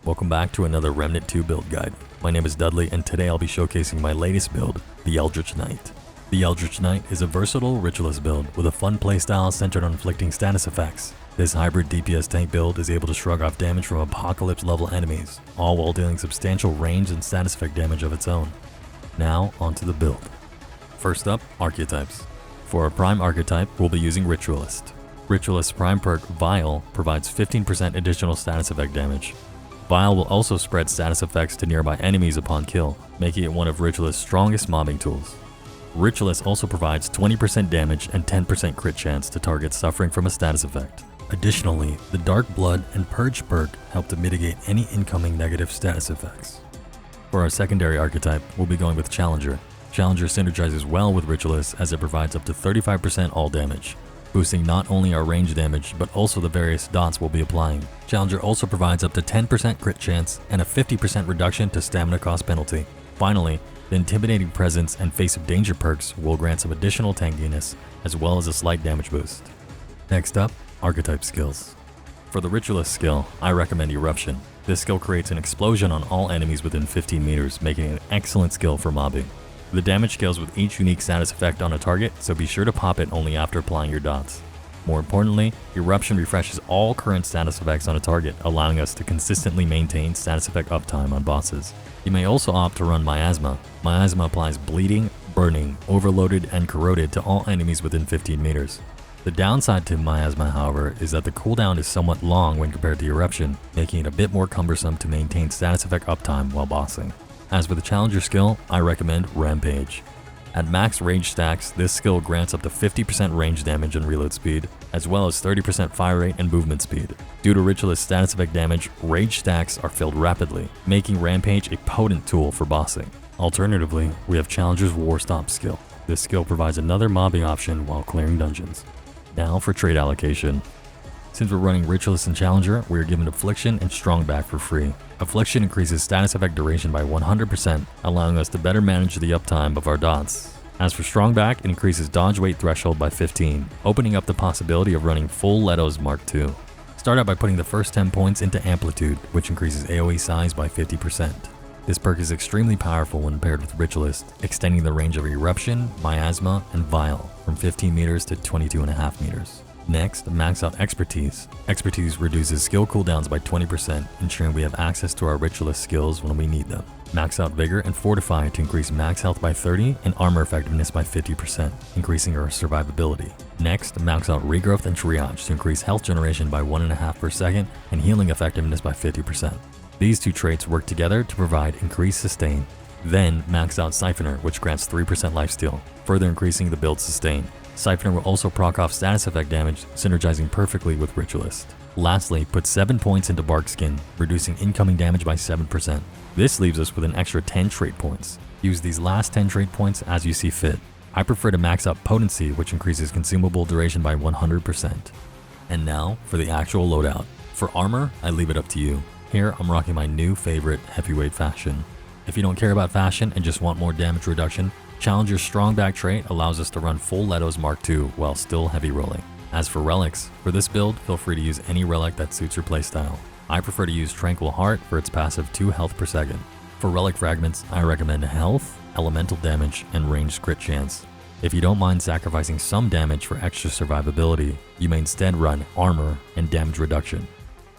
Welcome back to another Remnant 2 build guide. My name is Dudley and today I'll be showcasing my latest build, the Eldritch Knight. The Eldritch Knight is a versatile Ritualist build with a fun playstyle centered on inflicting status effects. This hybrid DPS tank build is able to shrug off damage from apocalypse level enemies, all while dealing substantial range and status effect damage of its own. Now onto the build. First up, Archetypes. For our prime archetype, we'll be using Ritualist. Ritualist's prime perk, Vial, provides 15% additional status effect damage. Vial will also spread status effects to nearby enemies upon kill, making it one of Ritualist's strongest mobbing tools. Ritualist also provides 20% damage and 10% crit chance to targets suffering from a status effect. Additionally, the Dark Blood and Purge perk help to mitigate any incoming negative status effects. For our secondary archetype, we'll be going with Challenger. Challenger synergizes well with Ritualist as it provides up to 35% all damage, boosting not only our range damage but also the various dots we'll be applying. Challenger also provides up to 10% crit chance and a 50% reduction to stamina cost penalty. Finally, the Intimidating Presence and Face of Danger perks will grant some additional tankiness as well as a slight damage boost. Next up, Archetype skills. For the Ritualist skill, I recommend Eruption. This skill creates an explosion on all enemies within 15 meters, making it an excellent skill for mobbing. The damage scales with each unique status effect on a target, so be sure to pop it only after applying your dots. More importantly, Eruption refreshes all current status effects on a target, allowing us to consistently maintain status effect uptime on bosses. You may also opt to run Miasma. Miasma applies Bleeding, Burning, Overloaded, and Corroded to all enemies within 15 meters. The downside to Miasma, however, is that the cooldown is somewhat long when compared to Eruption, making it a bit more cumbersome to maintain status effect uptime while bossing. As for the Challenger skill, I recommend Rampage. At max rage stacks, this skill grants up to 50% range damage and reload speed, as well as 30% fire rate and movement speed. Due to Ritualist status effect damage, rage stacks are filled rapidly, making Rampage a potent tool for bossing. Alternatively, we have Challenger's War Stop skill. This skill provides another mobbing option while clearing dungeons. Now for trade allocation. Since we're running Ritualist and Challenger, we are given Affliction and Strongback for free. Affliction increases status effect duration by 100%, allowing us to better manage the uptime of our dots. As for Strongback, it increases dodge weight threshold by 15, opening up the possibility of running full Leto's Mark II. Start out by putting the first 10 points into Amplitude, which increases AoE size by 50%. This perk is extremely powerful when paired with Ritualist, extending the range of Eruption, Miasma, and Vial from 15 meters to 22.5 meters. Next, max out Expertise. Expertise reduces skill cooldowns by 20%, ensuring we have access to our Ritualist skills when we need them. Max out Vigor and Fortify to increase max health by 30 and armor effectiveness by 50%, increasing our survivability. Next, max out Regrowth and Triage to increase health generation by 1.5 per second and healing effectiveness by 50%. These two traits work together to provide increased sustain. Then, max out Siphoner, which grants 3% lifesteal, further increasing the build's sustain. Siphoner will also proc off status effect damage, synergizing perfectly with Ritualist. Lastly, put 7 points into Bark Skin, reducing incoming damage by 7%. This leaves us with an extra 10 trait points. Use these last 10 trait points as you see fit. I prefer to max out Potency, which increases consumable duration by 100%. And now for the actual loadout. For armor, I leave it up to you. Here, I'm rocking my new favorite heavyweight fashion. If you don't care about fashion and just want more damage reduction, Challenger's Strongback trait allows us to run full Leto's Mark II while still heavy rolling. As for relics, for this build, feel free to use any relic that suits your playstyle. I prefer to use Tranquil Heart for its passive 2 health per second. For relic fragments, I recommend health, elemental damage, and ranged crit chance. If you don't mind sacrificing some damage for extra survivability, you may instead run armor and damage reduction.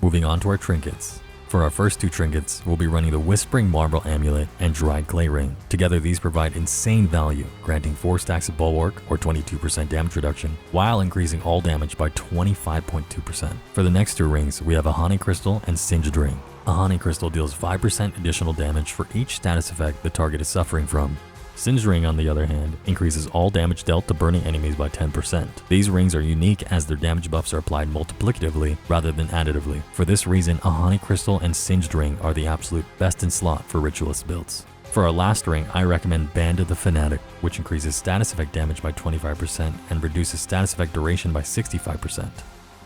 Moving on to our trinkets. For our first 2 trinkets, we'll be running the Whispering Marble Amulet and Dried Clay Ring. Together, these provide insane value, granting 4 stacks of Bulwark or 22% damage reduction, while increasing all damage by 25.2%. For the next 2 rings, we have a Honey Crystal and Singed Ring. A Honey Crystal deals 5% additional damage for each status effect the target is suffering from. Singed Ring, on the other hand, increases all damage dealt to burning enemies by 10%. These rings are unique as their damage buffs are applied multiplicatively rather than additively. For this reason, a Honey Crystal and Singed Ring are the absolute best in slot for Ritualist builds. For our last ring, I recommend Band of the Fanatic, which increases status effect damage by 25% and reduces status effect duration by 65%.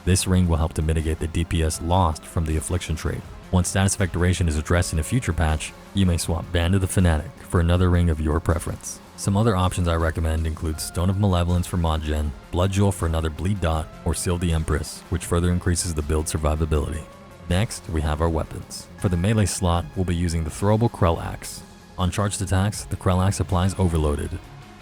This ring will help to mitigate the DPS lost from the Affliction trait. Once status effect duration is addressed in a future patch, you may swap Band of the Fanatic for another ring of your preference. Some other options I recommend include Stone of Malevolence for mod gen, Blood Jewel for another bleed dot, or Seal the Empress, which further increases the build survivability. Next, we have our weapons. For the melee slot, we'll be using the throwable Krell Axe. On charged attacks, the Krell Axe applies Overloaded.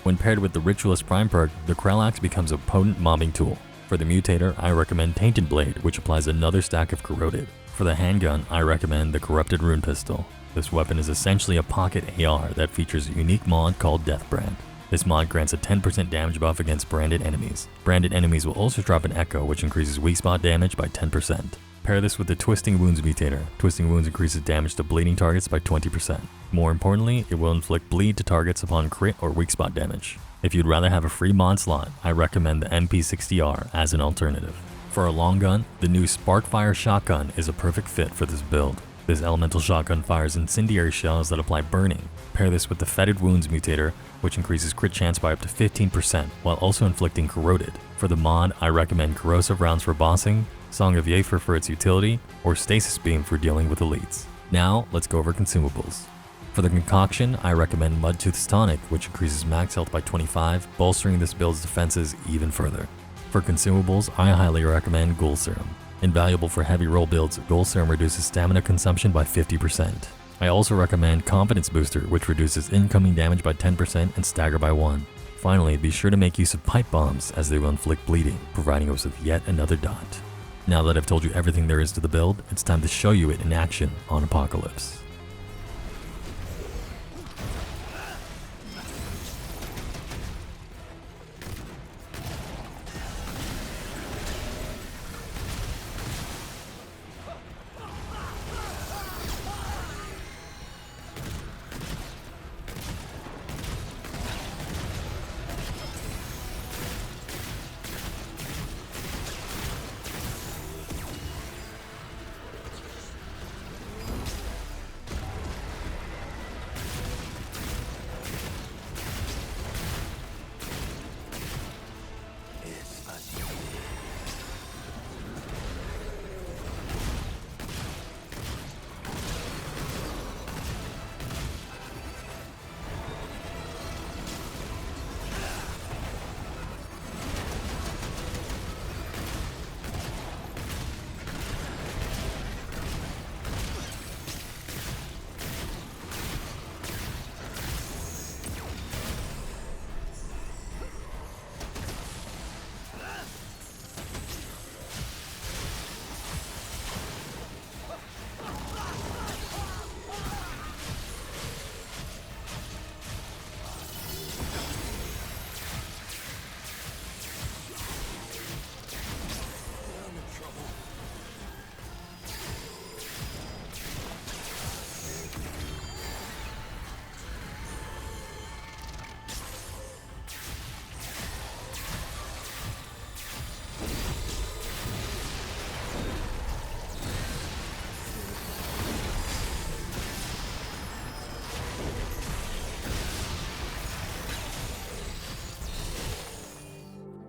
When paired with the Ritualist Prime perk, the Krell Axe becomes a potent mobbing tool. For the Mutator, I recommend Tainted Blade, which applies another stack of Corroded. For the handgun, I recommend the Corrupted Rune Pistol. This weapon is essentially a pocket AR that features a unique mod called Death Brand. This mod grants a 10% damage buff against branded enemies. Branded enemies will also drop an Echo, which increases weak spot damage by 10%. Pair this with the Twisting Wounds Mutator. Twisting Wounds increases damage to bleeding targets by 20%. More importantly, it will inflict bleed to targets upon crit or weak spot damage. If you'd rather have a free mod slot, I recommend the MP60R as an alternative. For a long gun, the new Sparkfire Shotgun is a perfect fit for this build. This elemental shotgun fires incendiary shells that apply burning. Pair this with the Fetid Wounds Mutator, which increases crit chance by up to 15% while also inflicting Corroded. For the mod, I recommend Corrosive Rounds for bossing, Song of Yeafer for its utility, or Stasis Beam for dealing with elites. Now, let's go over consumables. For the concoction, I recommend Mudtooth's Tonic, which increases max health by 25, bolstering this build's defenses even further. For consumables, I highly recommend Ghoul Serum. Invaluable for heavy roll builds, Ghoul Serum reduces stamina consumption by 50%. I also recommend Confidence Booster, which reduces incoming damage by 10% and stagger by 1. Finally, be sure to make use of Pipe Bombs as they will inflict bleeding, providing us with yet another dot. Now that I've told you everything there is to the build, it's time to show you it in action on Apocalypse.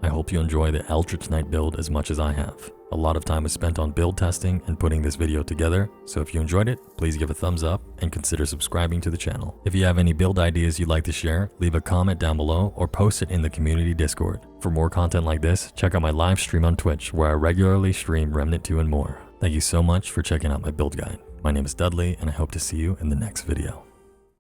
I hope you enjoy the Eldritch Knight build as much as I have. A lot of time was spent on build testing and putting this video together, so if you enjoyed it, please give a thumbs up and consider subscribing to the channel. If you have any build ideas you'd like to share, leave a comment down below or post it in the community Discord. For more content like this, check out my live stream on Twitch where I regularly stream Remnant 2 and more. Thank you so much for checking out my build guide. My name is Dudley and I hope to see you in the next video.